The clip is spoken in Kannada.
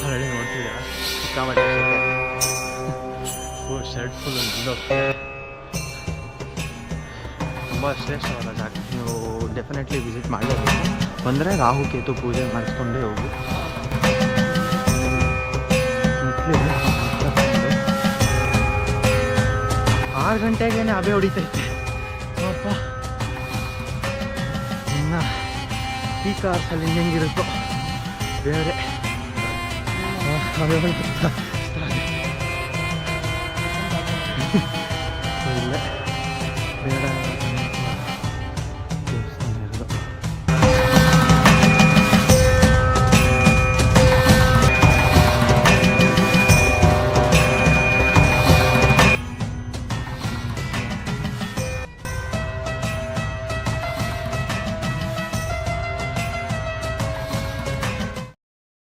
ಆಲ್ರೆಡಿ ನೋಡ್ತಿದ್ದೀರಾ ಸಿಕ್ಕಾಪಟ್ಟೆ ಶರ್ಟ್ ಫುಲ್ ತುಂಬ ಶ್ರೇಷ್ಠವಾದ ಜಾಗ. ನೀವು ಡೆಫಿನೆಟ್ಲಿ ವಿಸಿಟ್ ಮಾಡಲೇಬೇಕು. ಬಂದರೆ ರಾಹುಕೇತು ಪೂಜೆ ಮಾಡಿಸ್ಕೊಂಡೇ ಹೋಗಿ. 6 ಗಂಟೆಗೇ ಹಬೆ ಹೊಡಿತೈತೆ ಅಪ್ಪ. ಇನ್ನು ಈ ಕಾರ್ಸಲ್ಲಿ ಹೆಂಗಿರುತ್ತೋ ಬೇರೆ ಹಬೆ ಹೊಡಿತಾ